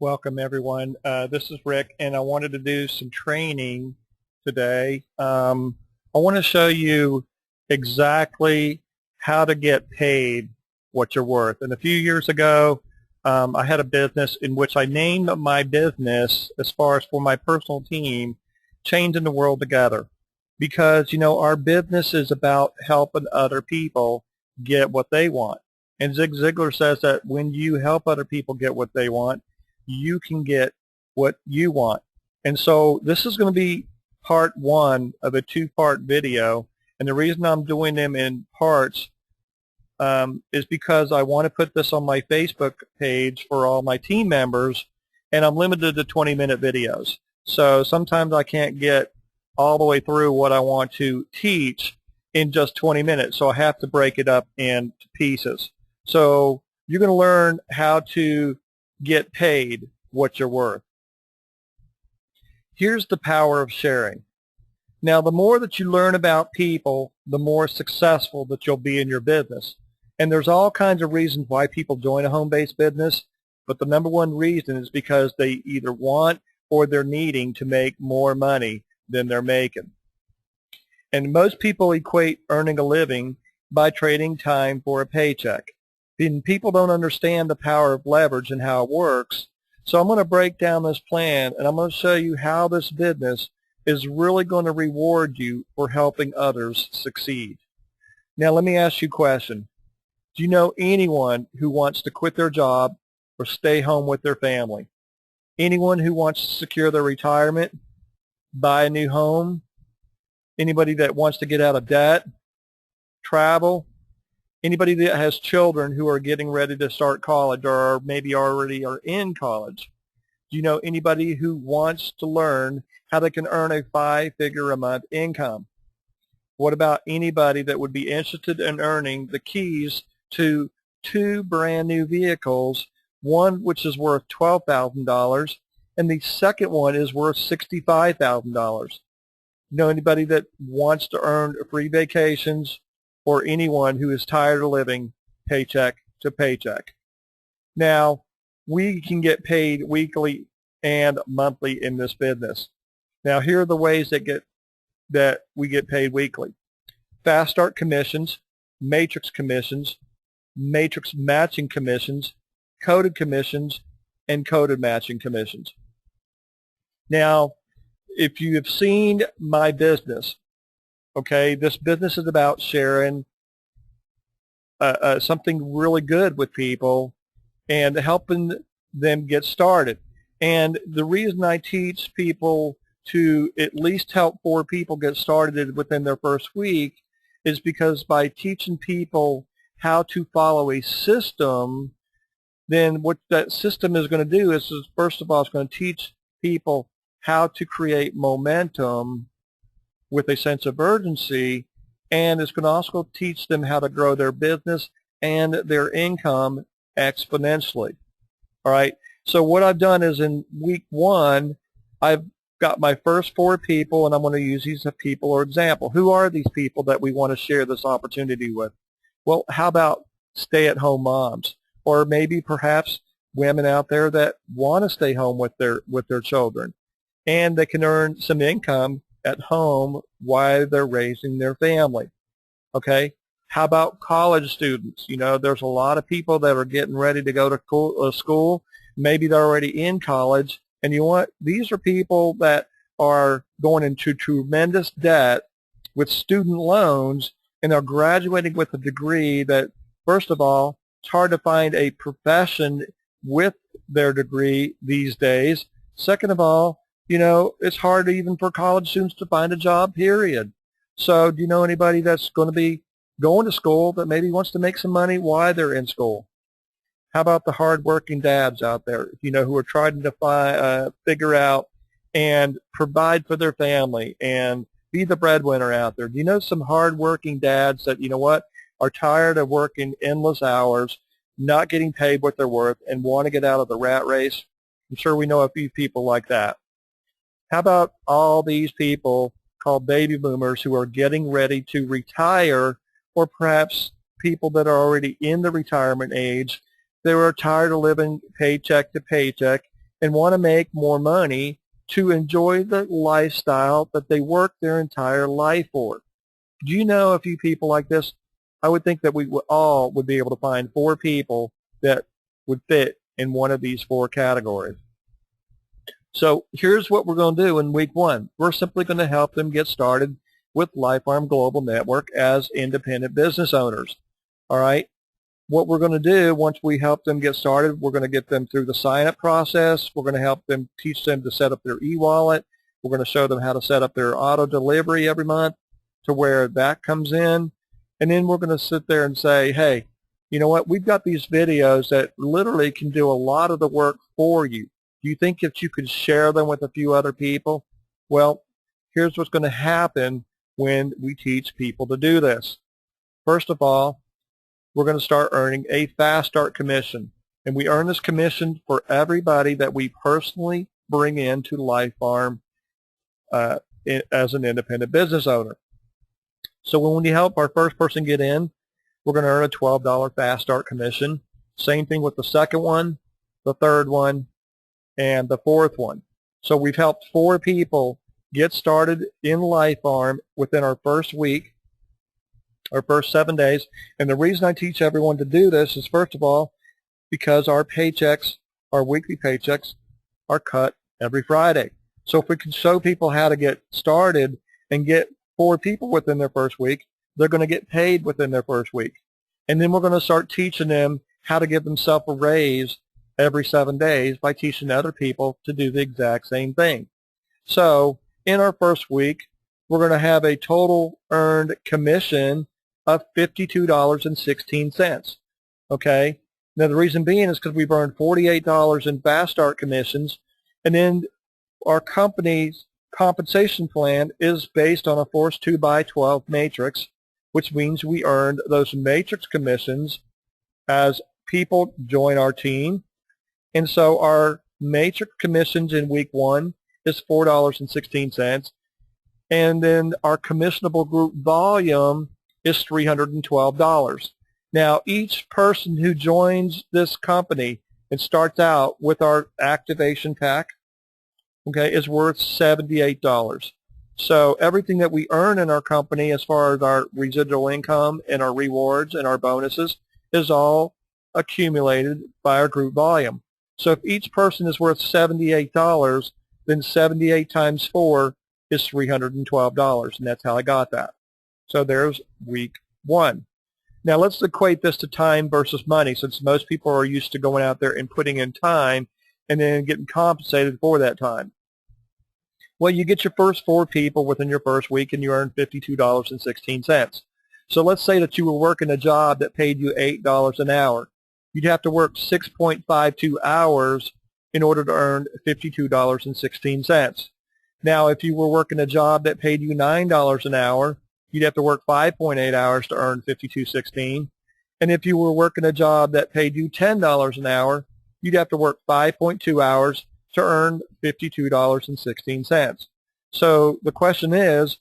Welcome everyone. This is Rick, and I wanted to do some training today. I want to show you exactly how to get paid what you're worth. And a few years ago, I had a business in which I named my business, as far as for my personal team, Changing the World Together. Because, our business is about helping other people get what they want. And Zig Ziglar says that when you help other people get what they want, you can get what you want. And so this is going to be part one of a two-part video. And the reason I'm doing them in parts is because I want to put this on my Facebook page for all my team members, and I'm limited to 20-minute videos. So sometimes I can't get all the way through what I want to teach in just 20 minutes, so I have to break it up into pieces. So you're going to learn how to get paid what you're worth. Here's the power of sharing. Now, the more that you learn about people, the more successful that you'll be in your business. And there's all kinds of reasons why people join a home-based business, but the number one reason is because they either want or they're needing to make more money than they're making. And most people equate earning a living by trading time for a paycheck. And people don't understand the power of leverage and how it works. So I'm going to break down this plan, and I'm going to show you how this business is really going to reward you for helping others succeed. Now let me ask you a question. Do you know anyone who wants to quit their job or stay home with their family? Anyone who wants to secure their retirement, buy a new home? Anybody that wants to get out of debt, travel? Anybody that has children who are getting ready to start college or maybe already are in college? Do you know anybody who wants to learn how they can earn a 5-figure a month income? What about anybody that would be interested in earning the keys to 2 brand new vehicles, one which is worth $12,000 and the second one is worth $65,000? You know anybody that wants to earn free vacations, or anyone who is tired of living paycheck to paycheck? Now, we can get paid weekly and monthly in this business. Now, here are the ways that we get paid weekly. Fast start commissions, matrix commissions, matrix matching commissions, coded commissions, and coded matching commissions. Now, if you have seen my business, okay, this business is about sharing something really good with people and helping them get started. And the reason I teach people to at least help 4 people get started within their first week is because by teaching people how to follow a system, then what that system is going to do is first of all, it's going to teach people how to create momentum with a sense of urgency, and it's going to also teach them how to grow their business and their income exponentially. All right, so what I've done is in week 1, I've got my first 4 people, and I'm going to use these people as example. Who are these people that we want to share this opportunity with? Well, how about stay-at-home moms, or maybe perhaps women out there that want to stay home with their children, and they can earn some income at home while they're raising their family. Okay, how about college students? You know, there's a lot of people that are getting ready to go to school. Maybe they're already in college, and these are people that are going into tremendous debt with student loans, and they're graduating with a degree that, first of all, it's hard to find a profession with their degree these days. Second of all, you know, it's hard even for college students to find a job, period. So do you know anybody that's going to be going to school that maybe wants to make some money while they're in school? How about the hard-working dads out there, you know, who are trying to figure out and provide for their family and be the breadwinner out there? Do you know some hard-working dads that, you know what, are tired of working endless hours, not getting paid what they're worth, and want to get out of the rat race? I'm sure we know a few people like that. How about all these people called baby boomers who are getting ready to retire, or perhaps people that are already in the retirement age? They were tired of living paycheck to paycheck, and want to make more money to enjoy the lifestyle that they worked their entire life for. Do you know a few people like this? I would think that we all would be able to find 4 people that would fit in one of these 4 categories. So here's what we're going to do in week 1. We're simply going to help them get started with LifeArm Global Network as independent business owners. All right. What we're going to do once we help them get started, we're going to get them through the sign-up process. We're going to help them, teach them to set up their e-wallet. We're going to show them how to set up their auto delivery every month to where that comes in. And then we're going to sit there and say, hey, you know what? We've got these videos that literally can do a lot of the work for you. Do you think that you could share them with a few other people? Well, here's what's going to happen when we teach people to do this. First of all, we're going to start earning a Fast Start commission. And we earn this commission for everybody that we personally bring into LifeArm as an independent business owner. So when we help our first person get in, we're going to earn a $12 Fast Start commission. Same thing with the second one, the third one, and the fourth one. So we've helped 4 people get started in LifeArm within our first week, our first 7 days. And the reason I teach everyone to do this is, first of all, because our paychecks, our weekly paychecks, are cut every Friday. So if we can show people how to get started and get 4 people within their first week, they're going to get paid within their first week. And then we're going to start teaching them how to give themselves a raise every 7 days by teaching other people to do the exact same thing. So in our first week, we're going to have a total earned commission of $52.16. Okay? Now the reason being is because we've earned $48 in Fast Start commissions, and then our company's compensation plan is based on a forced 2x12 matrix, which means we earned those matrix commissions as people join our team. And so our matrix commissions in week 1 is $4.16, and then our commissionable group volume is $312. Now each person who joins this company and starts out with our activation pack, okay, is worth $78. So everything that we earn in our company as far as our residual income and our rewards and our bonuses is all accumulated by our group volume. So if each person is worth $78, then 78 times 4 is $312, and that's how I got that. So there's week 1. Now let's equate this to time versus money, since most people are used to going out there and putting in time and then getting compensated for that time. Well, you get your first 4 people within your first week and you earn $52.16. So let's say that you were working a job that paid you $8 an hour. You'd have to work 6.52 hours in order to earn $52.16. Now, if you were working a job that paid you $9 an hour, you'd have to work 5.8 hours to earn $52.16. And if you were working a job that paid you $10 an hour, you'd have to work 5.2 hours to earn $52.16. So the question is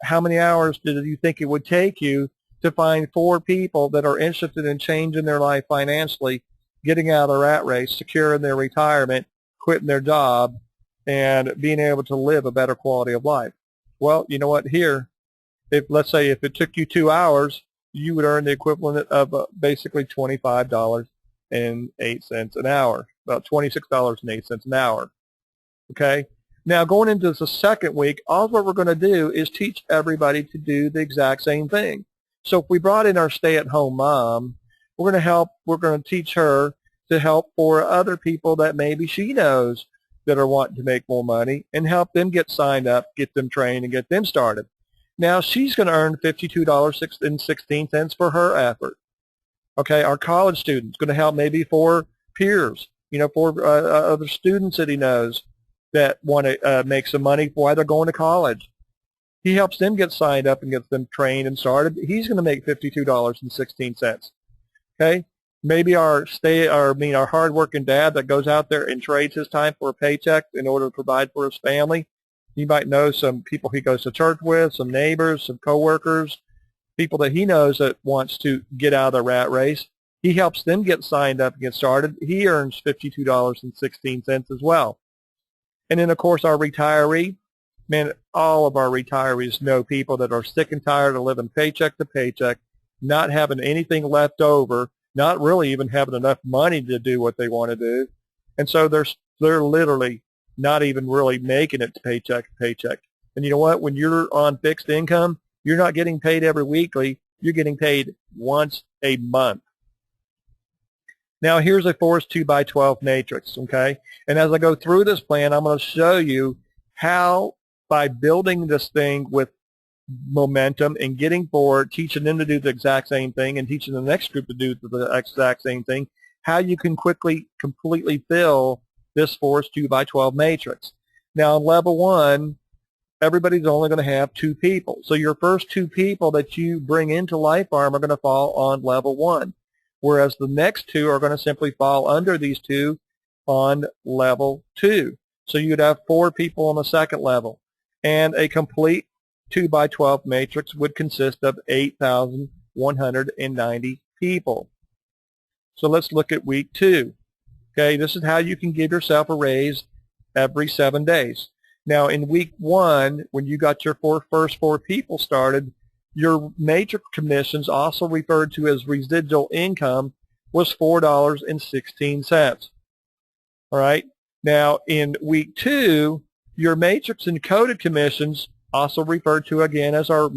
how many hours do you think it would take you to find 4 people that are interested in changing their life financially, getting out of the rat race, securing their retirement, quitting their job, and being able to live a better quality of life? Well, you know what, here, let's say if it took you 2 hours, you would earn the equivalent of basically $25.08 an hour, about $26.08 an hour. Okay? Now, going into the second week, all what we're going to do is teach everybody to do the exact same thing. So if we brought in our stay-at-home mom, we're going to teach her to help 4 other people that maybe she knows that are wanting to make more money and help them get signed up, get them trained, and get them started. Now, she's going to earn $52.16 for her effort. Okay, our college student's going to help maybe 4 peers, 4 other students that he knows that want to make some money while they're going to college. He helps them get signed up and gets them trained and started. He's going to make $52.16. Okay, maybe our hard-working dad that goes out there and trades his time for a paycheck in order to provide for his family. He might know some people he goes to church with, some neighbors, some coworkers, people that he knows that wants to get out of the rat race. He helps them get signed up and get started. He earns $52.16 as well. And then, of course, our retiree, man, all of our retirees know people that are sick and tired of living paycheck to paycheck, not having anything left over, not really even having enough money to do what they want to do. And so they're literally not even really making it to paycheck to paycheck. And you know what? When you're on fixed income, you're not getting paid every weekly. You're getting paid once a month. Now, here's a Forrest 2x12 matrix, okay? And as I go through this plan, I'm going to show you how, by building this thing with momentum and getting forward, teaching them to do the exact same thing and teaching the next group to do the exact same thing, how you can quickly, completely fill this Forrest 2x12 matrix. Now, on level 1, everybody's only going to have 2 people. So your first 2 people that you bring into LifeArm are going to fall on level 1. Whereas the next 2 are going to simply fall under these 2 on level 2. So you'd have 4 people on the second level. And a complete 2x12 matrix would consist of 8,190 people. So let's look at week 2. Okay, this is how you can give yourself a raise every 7 days. Now in week 1, when you got your first 4 people started, your matrix commissions, also referred to as residual income, was $4.16. All right. Now in week 2, your matrix encoded commissions, also referred to again as our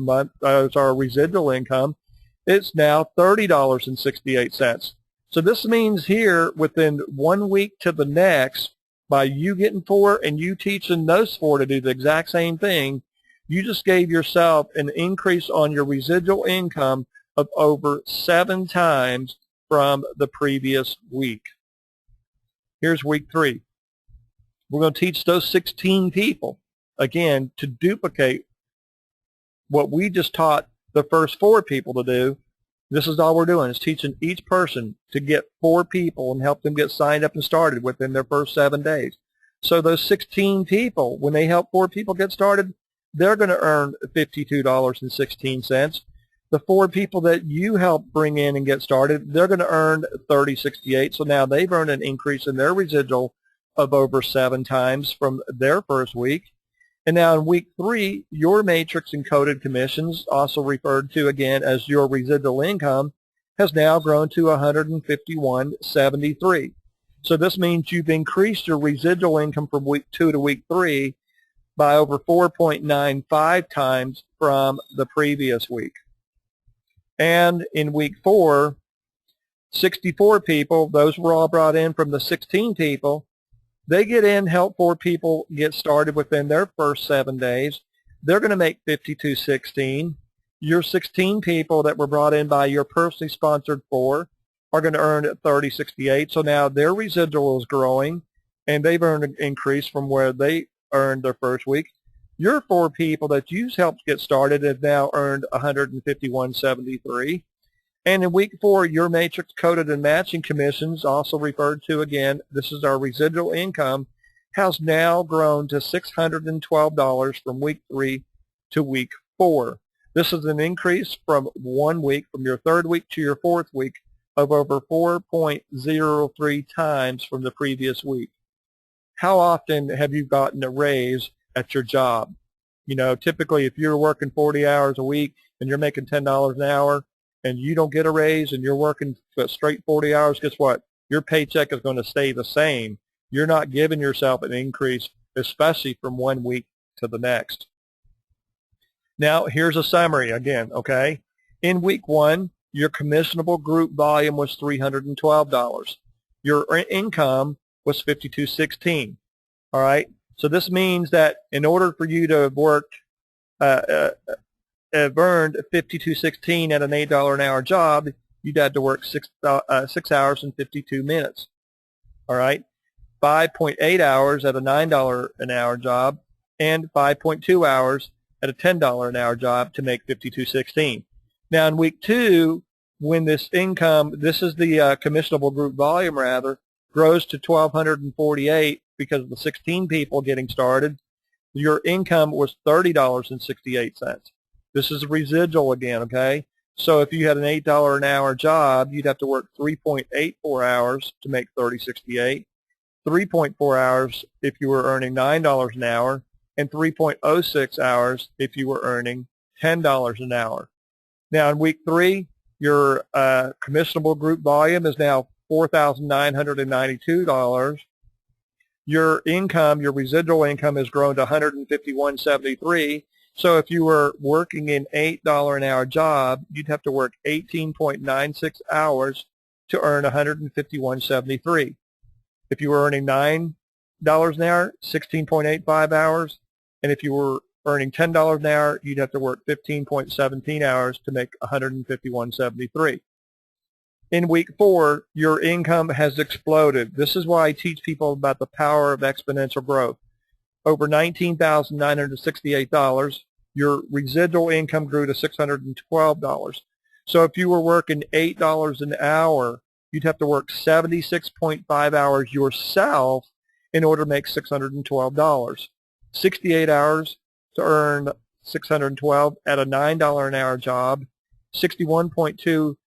residual income, it's now $30.68. So this means here, within 1 week to the next, by you getting 4 and you teaching those 4 to do the exact same thing, you just gave yourself an increase on your residual income of over 7 times from the previous week. Here's week 3. We're going to teach those 16 people, again, to duplicate what we just taught the first 4 people to do. This is all we're doing, is teaching each person to get 4 people and help them get signed up and started within their first 7 days. So those 16 people, when they help 4 people get started, they're going to earn $52.16. The 4 people that you help bring in and get started, they're going to earn $30.68. So now they've earned an increase in their residual of over 7 times from their first week. And now in week 3, your matrix encoded commissions, also referred to again as your residual income, has now grown to $151.73. So this means you've increased your residual income from week 2 to week 3 by over 4.95 times from the previous week. And in week 4, 64 people, those were all brought in from the 16 people, they get in, help 4 people get started within their first 7 days. They're going to make $52.16. Your 16 people that were brought in by your personally sponsored 4 are going to earn $30.68. So now their residual is growing, and they've earned an increase from where they earned their first week. Your 4 people that you helped get started have now earned $151.73. And in week 4, your matrix coded and matching commissions, also referred to again, this is our residual income, has now grown to $612 from week 3 to week 4. This is an increase from 1 week, from your 3rd week to your 4th week, of over 4.03 times from the previous week. How often have you gotten a raise at your job? You know, typically if you're working 40 hours a week and you're making $10 an hour and you don't get a raise and you're working straight 40 hours, guess what? Your paycheck is going to stay the same. You're not giving yourself an increase, especially from 1 week to the next. Now, here's a summary again, okay? In week 1, your commissionable group volume was $312. Your income was $52.16. All right? So this means that in order for you to have worked, have earned $52.16 at an $8 an hour job, you'd have to work 6 hours and 52 minutes. All right? 5.8 hours at a $9 an hour job, and 5.2 hours at a $10 an hour job to make $52.16. Now in week 2, when this income, this is the commissionable group volume rather, grows to $1,248 because of the 16 people getting started, your income was $30.68. This is residual again, okay? So if you had an $8 an hour job, you'd have to work 3.84 hours to make $30.68, 3.4 hours if you were earning $9 an hour, and 3.06 hours if you were earning $10 an hour. Now in week 3, your commissionable group volume is now $4,992. Your income, your residual income, has grown to $151.73. So if you were working an $8 an hour job, you'd have to work 18.96 hours to earn $151.73. If you were earning $9 an hour, 16.85 hours. And if you were earning $10 an hour, you'd have to work 15.17 hours to make $151.73. In week 4, your income has exploded. This is why I teach people about the power of exponential growth. Over $19,968, your residual income grew to $612. So if you were working $8 an hour, you'd have to work 76.5 hours yourself in order to make $612. 68 hours to earn $612 at a $9 an hour job, 61.2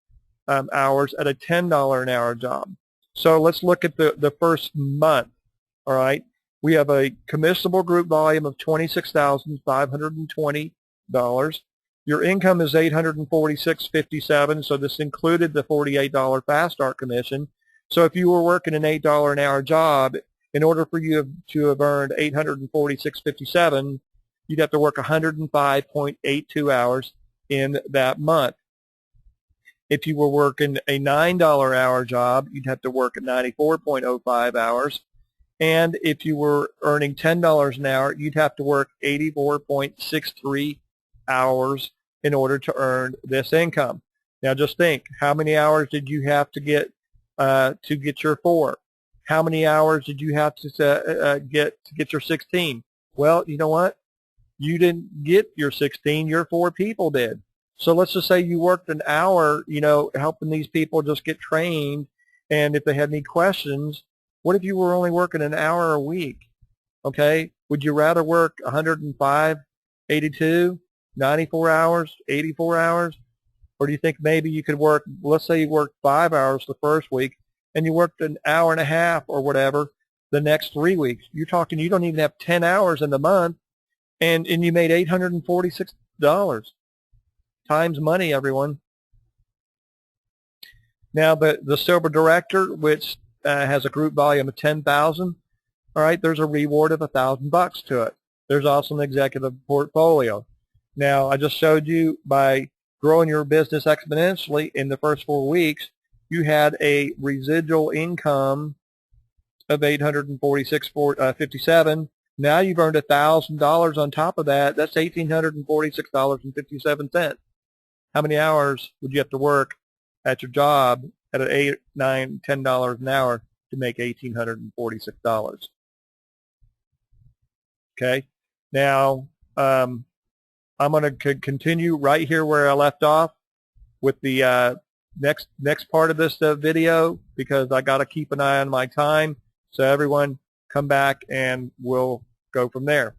hours at a $10 an hour job. So let's look at the first month. All right, we have a commissionable group volume of $26,520. Your income is $846.57, so this included the $48 Fast Start commission. So if you were working an $8 an hour job, in order for you to have earned $846.57, you'd have to work 105.82 hours in that month. If you were working a $9 hour job, you'd have to work 94.05 hours. And if you were earning $10 an hour, you'd have to work 84.63 hours in order to earn this income. Now just think, how many hours did you have to get your 4? How many hours did you have to get your 16? Well, you know what? You didn't get your 16, your 4 people did. So let's just say you worked an hour, helping these people just get trained, and if they had any questions, what if you were only working an hour a week? Okay, would you rather work 105, 82, 94 hours, 84 hours? Or do you think maybe you could work, let's say you worked 5 hours the first week, and you worked an hour and a half or whatever the next 3 weeks? You're talking, you don't even have 10 hours in the month, and you made $846. Time's money, everyone. Now, the Silver Director, which has a group volume of 10,000, all right, there's a reward of $1,000 to it. There's also an executive portfolio. Now, I just showed you by growing your business exponentially in the first 4 weeks, you had a residual income of $846.57. Now you've earned $1,000 on top of that. That's $1,846.57. How many hours would you have to work at your job at an $8, $9, $10 an hour to make $1,846? Okay. Now I'm going to continue right here where I left off with the next part of this video, because I got to keep an eye on my time. So everyone, come back and we'll go from there.